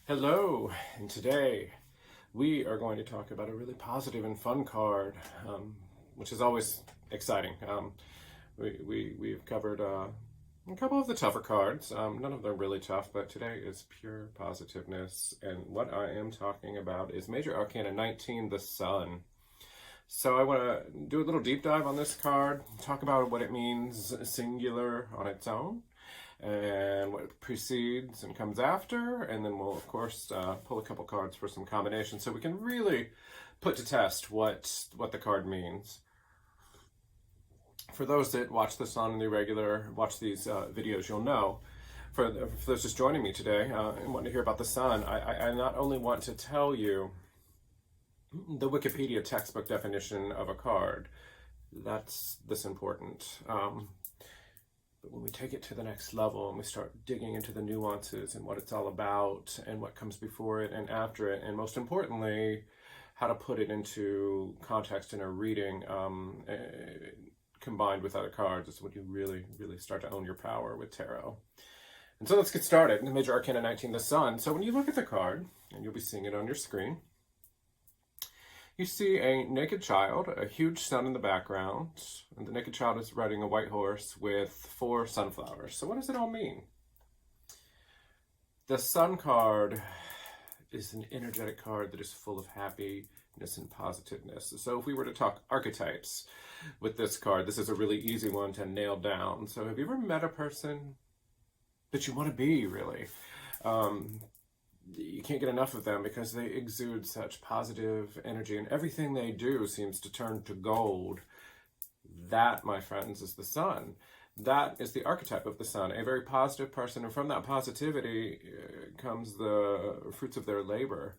Hello, and today we are going to talk about a really positive and fun card, which is always exciting. We've covered a couple of the tougher cards. None of them really tough, but today is pure positiveness, and what I am talking about is Major Arcana 19, the Sun. So I want to do a little deep dive on this card, talk about what it means singular on its own, and what precedes and comes after, and then we'll of course pull a couple cards for some combinations so we can really put to test what the card means. For those that watch this on the regular, watch these videos, you'll know. For those just joining me today and wanting to hear about the Sun, I not only want to tell you the Wikipedia textbook definition of a card. That's this important. But when we take it to the next level and we start digging into the nuances and what it's all about and what comes before it and after it, and most importantly, how to put it into context in a reading combined with other cards, is when you really, really start to own your power with tarot. And so let's get started. Major Arcana 19, the Sun. So when you look at the card, and you'll be seeing it on your screen, you see a naked child, a huge sun in the background, and the naked child is riding a white horse with 4 sunflowers. So what does it all mean? The Sun card is an energetic card that is full of happiness and positiveness. So if we were to talk archetypes with this card, this is a really easy one to nail down. So have you ever met a person that you want to be, really? You can't get enough of them because they exude such positive energy, and everything they do seems to turn to gold. That, my friends, is the Sun. That is the archetype of the Sun, a very positive person, and from that positivity comes the fruits of their labor.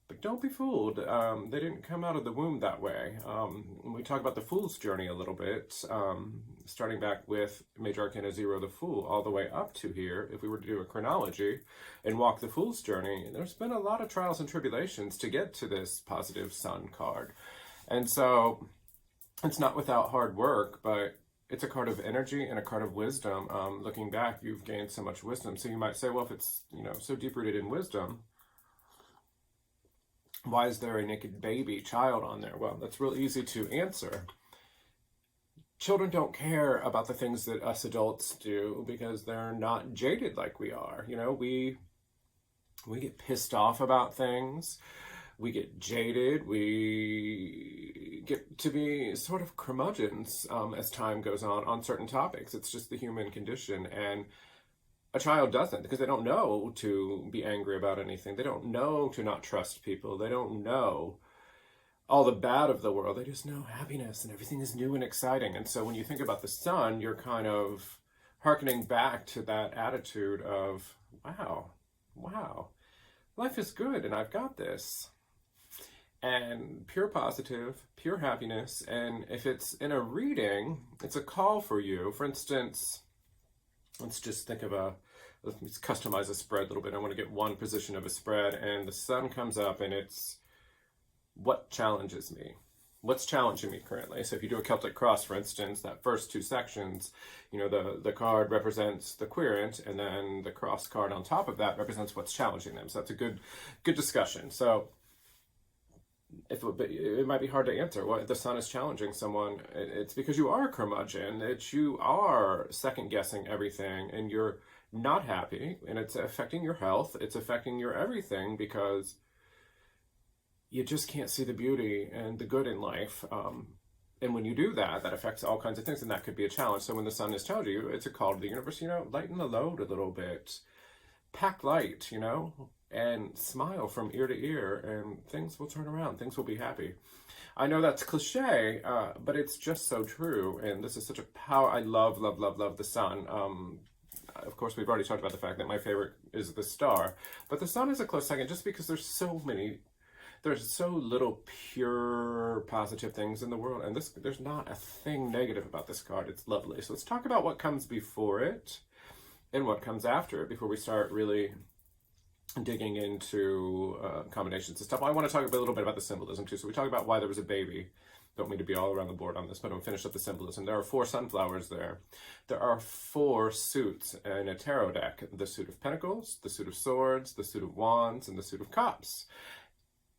But don't be fooled. They didn't come out of the womb that way. When we talk about the Fool's journey a little bit, starting back with Major Arcana 0, the Fool, all the way up to here, if we were to do a chronology and walk the Fool's journey, there's been a lot of trials and tribulations to get to this positive Sun card. And so it's not without hard work, but it's a card of energy and a card of wisdom. Looking back, you've gained so much wisdom. So you might say, well, if it's so deep-rooted in wisdom, why is there a naked baby child on there? Well, that's real easy to answer. Children don't care about the things that us adults do because they're not jaded like we are. We get pissed off about things. We get jaded. We get to be sort of curmudgeons as time goes on certain topics. It's just the human condition. And a child doesn't, because they don't know to be angry about anything. They don't know to not trust people. They don't know all the bad of the world. They just know happiness and everything is new and exciting. And so when you think about the Sun, you're kind of hearkening back to that attitude of, wow, life is good and I've got this. And pure positive, pure happiness. And if it's in a reading, it's a call for you. For instance, let's just think of let's customize a spread a little bit. I want to get one position of a spread, and the Sun comes up, and it's what challenges me. What's challenging me currently? So if you do a Celtic cross, for instance, that first 2 sections, the card represents the querent, and then the cross card on top of that represents what's challenging them. So that's a good discussion. So it might be hard to answer. If the Sun is challenging someone, it's because you are a curmudgeon, that you are second-guessing everything, and you're not happy, and it's affecting your health, it's affecting your everything, because you just can't see the beauty and the good in life. And when you do that, that affects all kinds of things, and that could be a challenge. So when the Sun is challenging you, it's a call to the universe, lighten the load a little bit. Pack light, and smile from ear to ear, and things will turn around. Things will be happy. I know that's cliche, but it's just so true. And this is such a power. I love the Sun. Of course, we've already talked about the fact that my favorite is the Star, but the Sun is a close second, just because there's so little pure positive things in the world, and there's not a thing negative about this card. It's lovely. So let's talk about what comes before it and what comes after it before we start really digging into combinations and stuff. I want to talk a little bit about the symbolism too. So we talk about why there was a baby don't mean to be all around the board on this, but I'm gonna finish up the symbolism. There are 4 sunflowers there. There are 4 suits in a tarot deck: the suit of pentacles, the suit of swords, the suit of wands, and the suit of cups.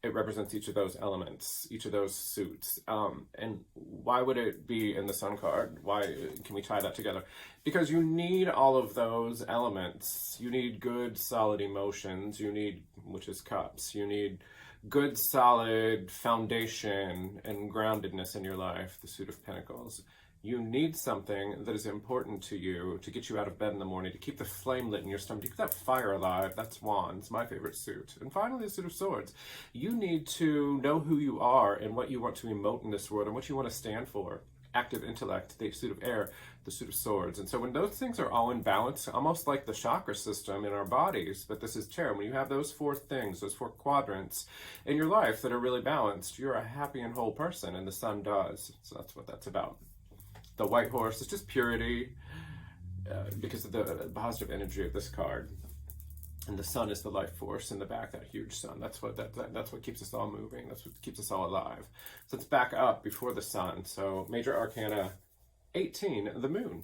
It represents each of those elements, each of those suits. And why would it be in the Sun card? Why can we tie that together? Because you need all of those elements. You need good, solid emotions. You need, which is cups. You need good, solid foundation and groundedness in your life, the suit of pentacles. You need something that is important to you to get you out of bed in the morning, to keep the flame lit in your stomach, to keep that fire alive. That's wands, my favorite suit. And finally, the suit of swords. You need to know who you are and what you want to emote in this world and what you want to stand for. Active intellect, the suit of air, the suit of swords. And so when those things are all in balance, almost like the chakra system in our bodies, but this is tarot, when you have those 4 things, those 4 quadrants in your life that are really balanced, you're a happy and whole person, and the sun does. So that's what that's about. The white horse is just purity because of the positive energy of this card. And the sun is the life force in the back, that huge sun. That's what keeps us all moving. That's what keeps us all alive. So let's back up before the sun. So Major Arcana 18, the moon.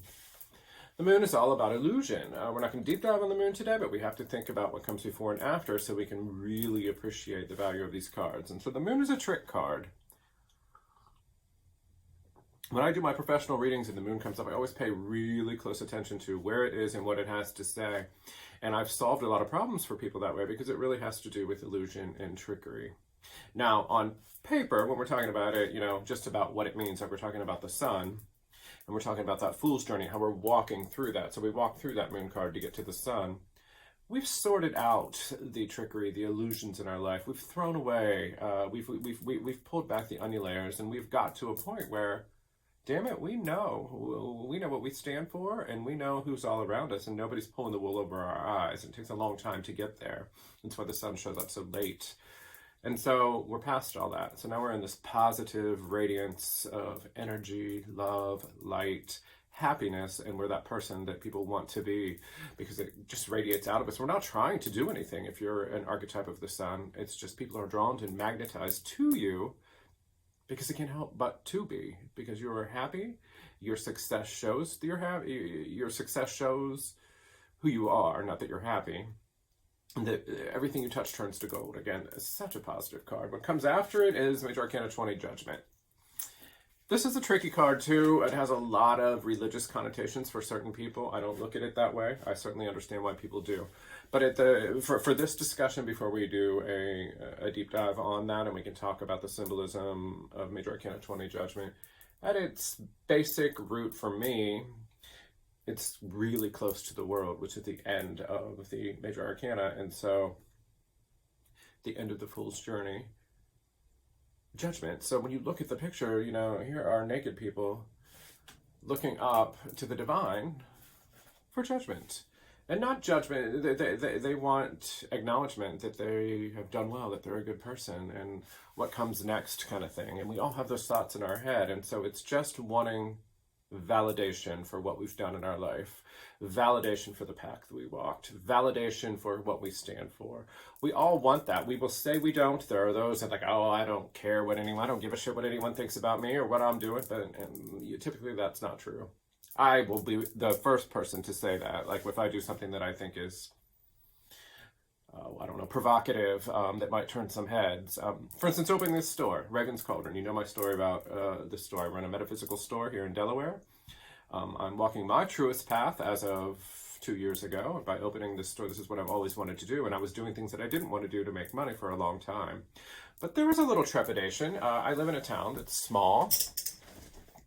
The moon is all about illusion. We're not going to deep dive on the moon today, but we have to think about what comes before and after so we can really appreciate the value of these cards. And so the moon is a trick card. When I do my professional readings and the moon comes up, I always pay really close attention to where it is and what it has to say. And I've solved a lot of problems for people that way because it really has to do with illusion and trickery. Now, on paper, when we're talking about it, just about what it means, like we're talking about the sun, and we're talking about that fool's journey, how we're walking through that. So we walk through that moon card to get to the sun. We've sorted out the trickery, the illusions in our life. We've thrown away, we've pulled back the onion layers, and we've got to a point where, damn it, we know what we stand for, and we know who's all around us, and nobody's pulling the wool over our eyes. It takes a long time to get there. That's why the sun shows up so late. And so we're past all that. So now we're in this positive radiance of energy, love, light, happiness, and we're that person that people want to be because it just radiates out of us. We're not trying to do anything. If you're an archetype of the sun, it's just people are drawn and magnetized to you because it can't help but to be, because you're happy. Your success shows that you're happy. Your success shows who you are, not that you're happy. And that everything you touch turns to gold. Again, it's such a positive card. What comes after it is Major Arcana 20, Judgment. This is a tricky card too. It has a lot of religious connotations for certain people. I don't look at it that way. I certainly understand why people do. But for this discussion, before we do a deep dive on that, and we can talk about the symbolism of Major Arcana 20, Judgment, at its basic root for me, it's really close to the world, which is the end of the Major Arcana. And so the end of the Fool's Journey. Judgment. So when you look at the picture, here are naked people looking up to the divine for judgment. And not judgment, they want acknowledgement that they have done well, that they're a good person, and what comes next kind of thing. And we all have those thoughts in our head. And so it's just wanting validation for what we've done in our life, validation for the path that we walked, validation for what we stand for. We all want that. We will say we don't. There are those that are like, oh, I don't care I don't give a shit what anyone thinks about me or what I'm doing. But typically that's not true. I will be the first person to say that. Like if I do something that I think is, provocative, that might turn some heads. For instance, opening this store, Reagan's Cauldron. You know my story about this store. I run a metaphysical store here in Delaware. I'm walking my truest path as of 2 years ago by opening this store. This is what I've always wanted to do, and I was doing things that I didn't want to do to make money for a long time. But there was a little trepidation. I live in a town that's small.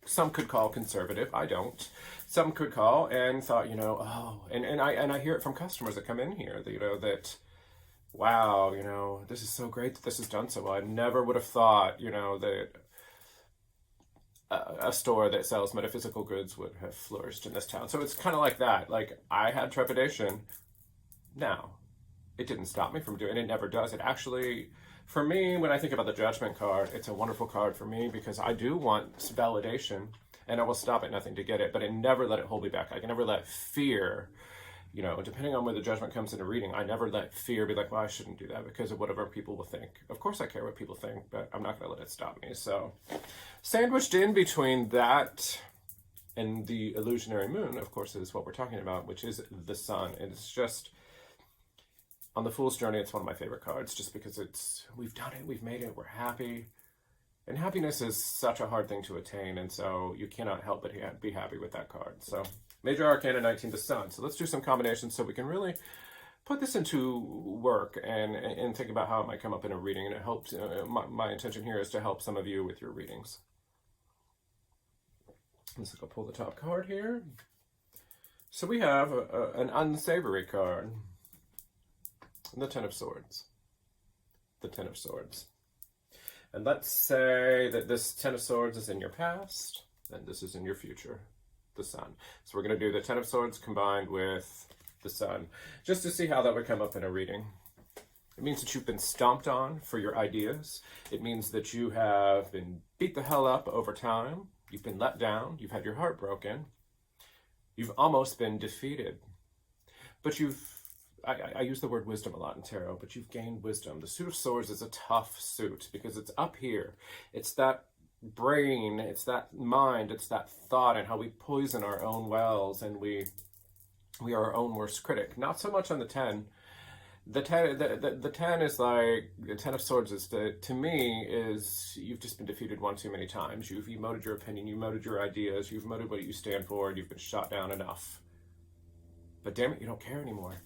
Some could call conservative. I don't. Some could call and thought, and I hear it from customers that come in here, that wow, this is so great that this is done so well. I never would have thought, that a store that sells metaphysical goods would have flourished in this town. So it's kind of like that. Like I had trepidation. Now, it didn't stop me from doing it. It never does. It actually, for me, when I think about the Judgment card, it's a wonderful card for me because I do want validation and I will stop at nothing to get it, but I never let it hold me back. I can never let fear You know, depending on where the judgment comes in a reading, I never let fear be like, well, I shouldn't do that because of whatever people will think. Of course I care what people think, but I'm not going to let it stop me. So sandwiched in between that and the illusionary moon, of course, is what we're talking about, which is the sun. And it's just, on the Fool's Journey, it's one of my favorite cards just because we've done it, we've made it, we're happy. And happiness is such a hard thing to attain, and so you cannot help but be happy with that card. So Major Arcana 19, the sun. So let's do some combinations so we can really put this into work and think about how it might come up in a reading. And it helps, my intention here is to help some of you with your readings. Let's go pull the top card here. So we have an unsavory card. The Ten of Swords. The Ten of Swords. And let's say that this Ten of Swords is in your past, and this is in your future, the sun. So we're going to do the Ten of Swords combined with the sun, just to see how that would come up in a reading. It means that you've been stomped on for your ideas. It means that you have been beat the hell up over time. You've been let down. You've had your heart broken. You've almost been defeated. But I use the word wisdom a lot in tarot, but you've gained wisdom. The Suit of Swords is a tough suit because it's up here. It's that brain, it's that mind, it's that thought, and how we poison our own wells, and we are our own worst critic. Not so much on the 10. The 10 is like, the Ten of Swords is, to me, is you've just been defeated one too many times. You've emoted your opinion, you've emoted your ideas, you've emoted what you stand for, and you've been shot down enough. But damn it, you don't care anymore.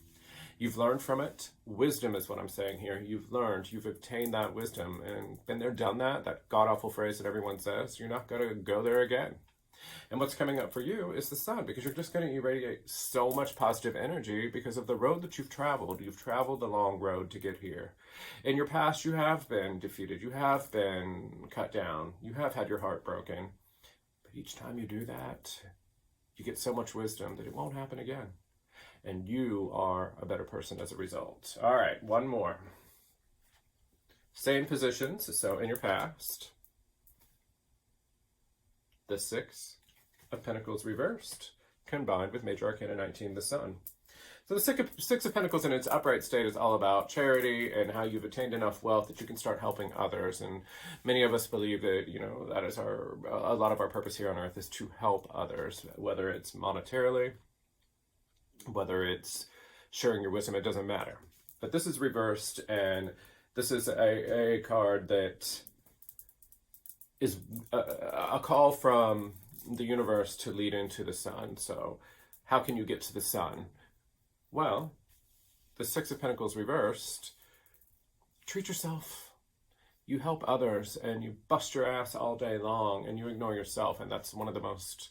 You've learned from it. Wisdom is what I'm saying here. You've learned, you've obtained that wisdom, and been there, done that, that god-awful phrase that everyone says. You're not going to go there again. And what's coming up for you is the sun, because you're just going to irradiate so much positive energy because of the road that you've traveled. You've traveled a long road to get here. In your past, you have been defeated. You have been cut down. You have had your heart broken. But each time you do that, you get so much wisdom that it won't happen again. And you are a better person as a result. All right, one more. Same positions, so in your past. The Six of Pentacles reversed, combined with Major Arcana 19, the sun. So the Six of Pentacles in its upright state is all about charity and how you've attained enough wealth that you can start helping others. And many of us believe that, you know, that is a lot of our purpose here on earth is to help others, whether it's monetarily, whether it's sharing your wisdom, it doesn't matter. But this is reversed, and this is a card that is a call from the universe to lead into the sun. So how can you get to the sun? Well, the Six of Pentacles reversed, treat yourself. You help others, and you bust your ass all day long, and you ignore yourself, and that's one of the most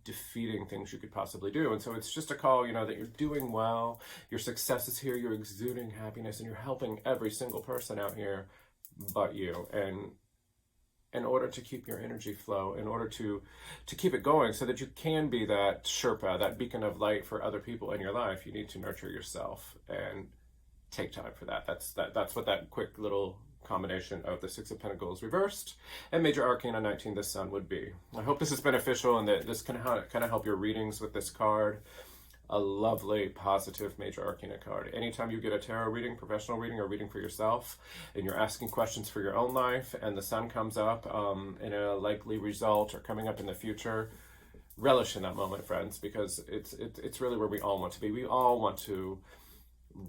defeating things you could possibly do. And so it's just a call, you know, that you're doing well, your success is here, you're exuding happiness, and you're helping every single person out here but you. And in order to keep your energy flow, in order to keep it going so that you can be that Sherpa, that beacon of light for other people in your life, you need to nurture yourself and take time for that. That's what that quick little combination of the Six of Pentacles reversed and Major Arcana 19, the sun, would be. I hope this is beneficial and that this can kind of help your readings with this card. A lovely, positive Major Arcana card. Anytime you get a tarot reading, professional reading, or reading for yourself, and you're asking questions for your own life, and the sun comes up in a likely result or coming up in the future, relish in that moment, friends, because it's really where we all want to be. We all want to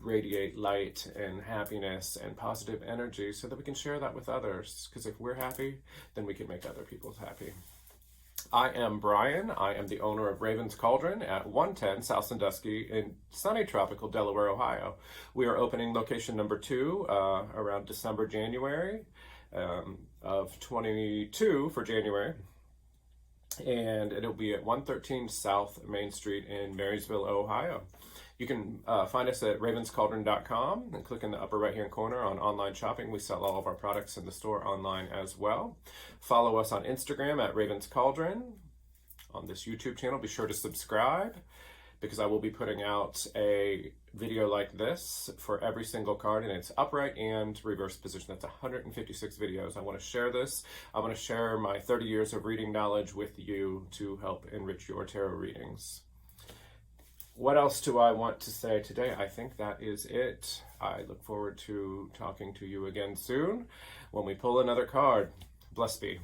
radiate light and happiness and positive energy so that we can share that with others, because if we're happy, then we can make other people happy. I am Brian. I am the owner of Raven's Cauldron at 110 South Sandusky in sunny tropical Delaware, Ohio. We are opening location number 2 around December, January of 22 for January. And it'll be at 113 South Main Street in Marysville, Ohio. You can find us at ravenscauldron.com and click in the upper right-hand corner on online shopping. We sell all of our products in the store online as well. Follow us on Instagram at Ravens Cauldron. On this YouTube channel, be sure to subscribe because I will be putting out a video like this for every single card in its upright and reverse position. That's 156 videos. I want to share this. I want to share my 30 years of reading knowledge with you to help enrich your tarot readings. what else do I want to say today? I think that is it. I look forward to talking to you again soon when we pull another card. Blessed be.